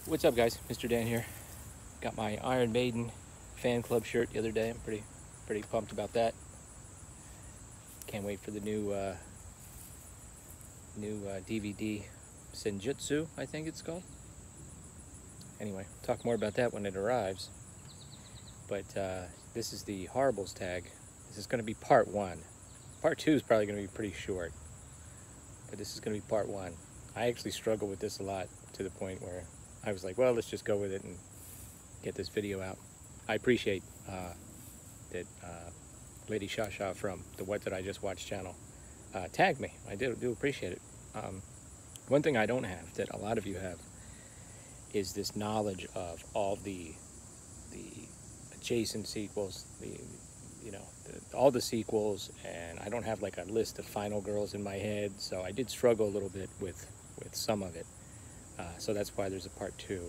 What's up, guys? Mr. Dan here. Got my Iron Maiden fan club shirt the other day. I'm pretty pumped about that. Can't wait for the new DVD, Senjutsu, I think it's called. Anyway, talk more about that when it arrives. But this is the Horrorbles Tag. This is going to be part 1. Part 2 is probably going to be pretty short, but this is going to be part 1. I actually struggle with this a lot, to the point where I was like, well, let's just go with it and get this video out. I appreciate that Lady Shasha from the What Did I Just Watch channel tagged me. I do appreciate it. One thing I don't have that a lot of you have is this knowledge of all the adjacent sequels, all the sequels, and I don't have like a list of final girls in my head, so I did struggle a little bit with some of it. So that's why there's a part 2.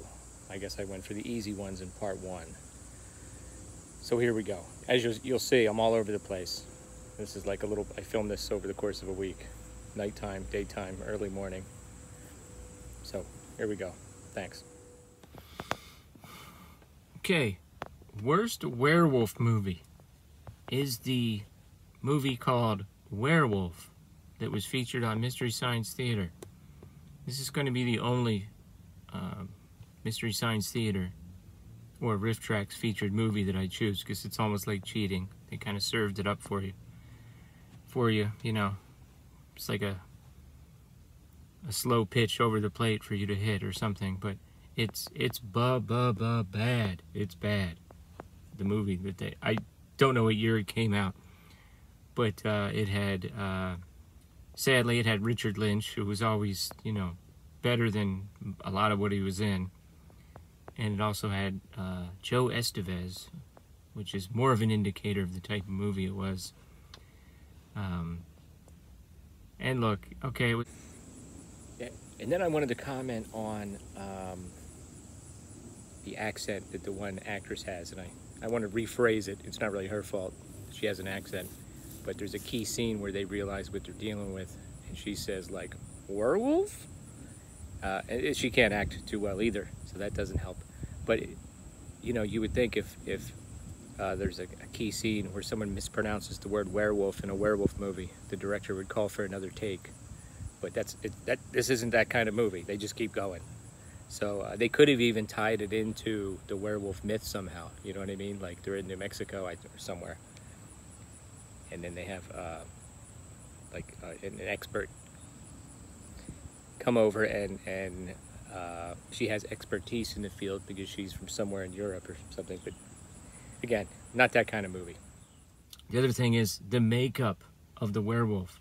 I guess I went for the easy ones in part 1. So here we go. As you'll see, I'm all over the place. This is like I filmed this over the course of a week. Nighttime, daytime, early morning. So here we go. Thanks. Okay, worst werewolf movie is the movie called Werewolf that was featured on Mystery Science Theater. This is going to be the only Mystery Science Theater or Riff Tracks featured movie that I choose, because it's almost like cheating. They kind of served it up for you, you know. It's like a slow pitch over the plate for you to hit or something, but it's bad. It's bad. The movie that I don't know what year it came out, but it had sadly it had Richard Lynch, who was always, you know, better than a lot of what he was in. And it also had Joe Estevez, which is more of an indicator of the type of movie it was. And look, okay. And then I wanted to comment on the accent that the one actress has. And I want to rephrase it. It's not really her fault. She has an accent. But there's a key scene where they realize what they're dealing with. And she says, like, werewolf? And she can't act too well either, so that doesn't help. But, you know, you would think if there's a key scene where someone mispronounces the word werewolf in a werewolf movie, the director would call for another take. But this isn't that kind of movie. They just keep going. So they could have even tied it into the werewolf myth somehow. You know what I mean? Like they're in New Mexico or somewhere, and then they have an expert come over, and she has expertise in the field because she's from somewhere in Europe or something. But again, not that kind of movie. The other thing is the makeup of the werewolf.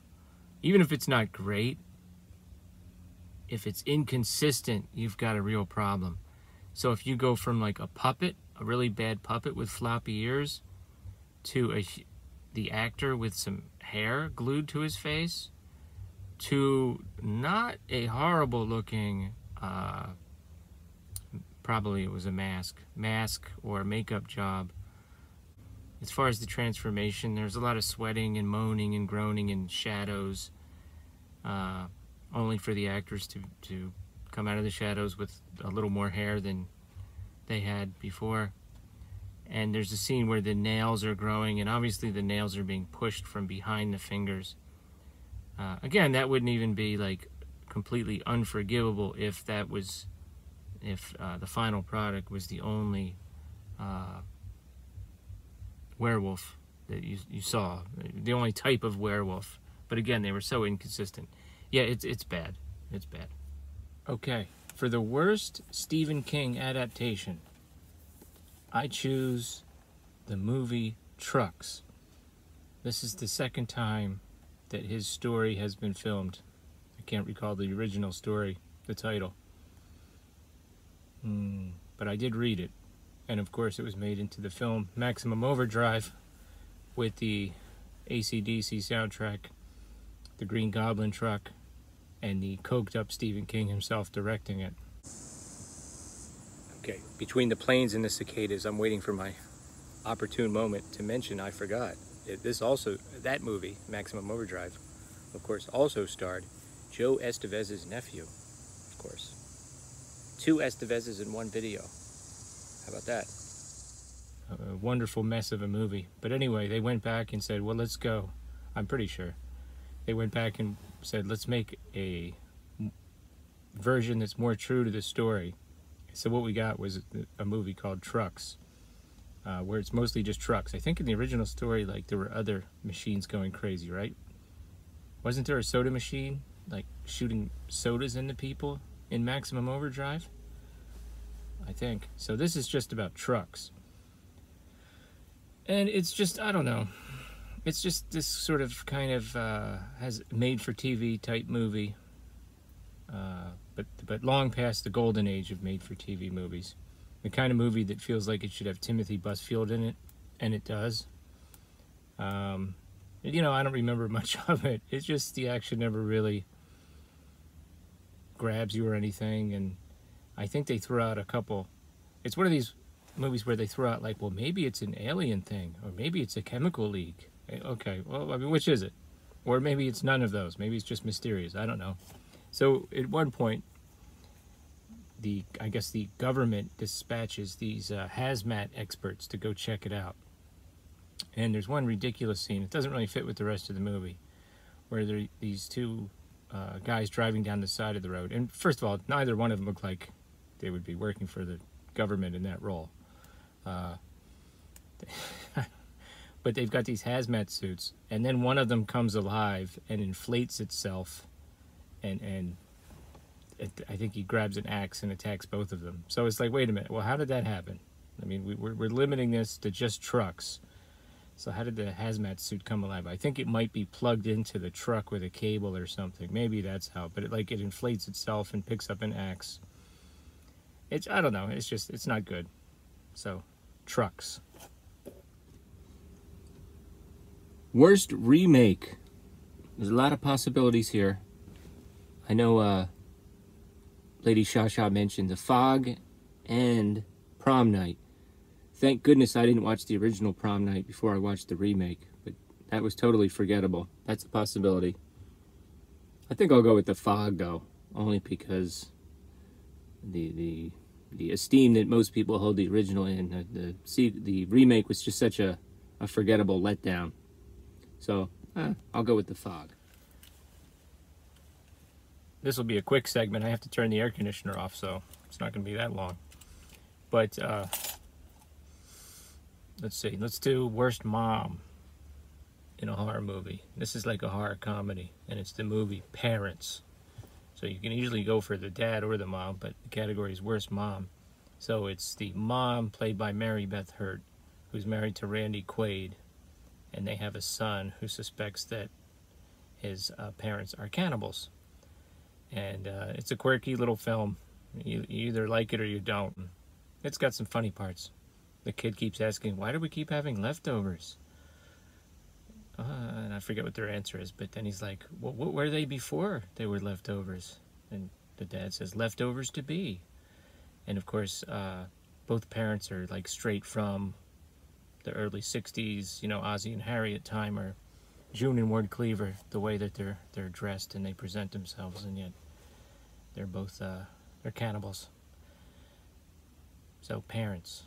Even if it's not great, if it's inconsistent, you've got a real problem. So if you go from like a puppet, a really bad puppet with floppy ears, to the actor with some hair glued to his face, to not a horrible looking, probably it was a mask or makeup job. As far as the transformation, there's a lot of sweating and moaning and groaning and shadows, only for the actors to come out of the shadows with a little more hair than they had before. And there's a scene where the nails are growing, and obviously the nails are being pushed from behind the fingers. Again, that wouldn't even be like completely unforgivable if the final product was the only werewolf that you saw, the only type of werewolf. But again, they were so inconsistent. Yeah, it's bad. It's bad. Okay, for the worst Stephen King adaptation, I choose the movie Trucks. This is the second time that his story has been filmed. I can't recall the original story, the title. But I did read it. And of course it was made into the film Maximum Overdrive with the AC/DC soundtrack, the Green Goblin truck, and the coked up Stephen King himself directing it. Okay, between the planes and the cicadas, I'm waiting for my opportune moment to mention I forgot. That movie, Maximum Overdrive, of course, also starred Joe Estevez's nephew, of course. 2 Estevezes in one video. How about that? A wonderful mess of a movie. But anyway, they went back and said, well, let's go. I'm pretty sure. They went back and said, let's make a version that's more true to the story. So what we got was a movie called Trucks, where it's mostly just trucks. I think in the original story, like, there were other machines going crazy, right? Wasn't there a soda machine, like, shooting sodas into people in Maximum Overdrive? I think. So this is just about trucks. And it's just, I don't know. It's just this sort of kind of has made-for-TV type movie. But long past the golden age of made-for-TV movies. The kind of movie that feels like it should have Timothy Busfield in it, and it does. You know, I don't remember much of it. It's just the action never really grabs you or anything, and I think they threw out a couple. It's one of these movies where they throw out, like, well, maybe it's an alien thing, or maybe it's a chemical leak. Okay, well, I mean, which is it? Or maybe it's none of those. Maybe it's just mysterious. I don't know. So at one point, I guess the government dispatches these hazmat experts to go check it out. And there's one ridiculous scene. It doesn't really fit with the rest of the movie, where there are these 2 guys driving down the side of the road. And first of all, neither one of them look like they would be working for the government in that role. But they've got these hazmat suits, and then one of them comes alive and inflates itself, and I think he grabs an axe and attacks both of them. So it's like, wait a minute, well, how did that happen? I mean, we're limiting this to just trucks. So how did the hazmat suit come alive? I think it might be plugged into the truck with a cable or something. Maybe that's how, but it inflates itself and picks up an axe. I don't know, it's not good. So, Trucks. Worst remake. There's a lot of possibilities here. I know Lady Shasha mentioned The Fog and Prom Night. Thank goodness I didn't watch the original Prom Night before I watched the remake, but that was totally forgettable. That's a possibility. I think I'll go with The Fog, though, only because the esteem that most people hold the original in. The remake was just such a forgettable letdown. So, I'll go with The Fog. This will be a quick segment. I have to turn the air conditioner off, so it's not going to be that long. But, let's see. Let's do Worst Mom in a horror movie. This is like a horror comedy, and it's the movie Parents. So you can usually go for the dad or the mom, but the category is Worst Mom. So it's the mom, played by Mary Beth Hurt, who's married to Randy Quaid, and they have a son who suspects that his parents are cannibals. And it's a quirky little film. You either like it or you don't. It's got some funny parts. The kid keeps asking, why do we keep having leftovers? And I forget what their answer is, but then he's like, well, what were they before they were leftovers? And the dad says, leftovers to be. And of course, both parents are like straight from the early 60s, you know, Ozzie and Harriet time, or June and Ward Cleaver, the way that they're dressed and they present themselves, and yet they're both they're cannibals. So Parents.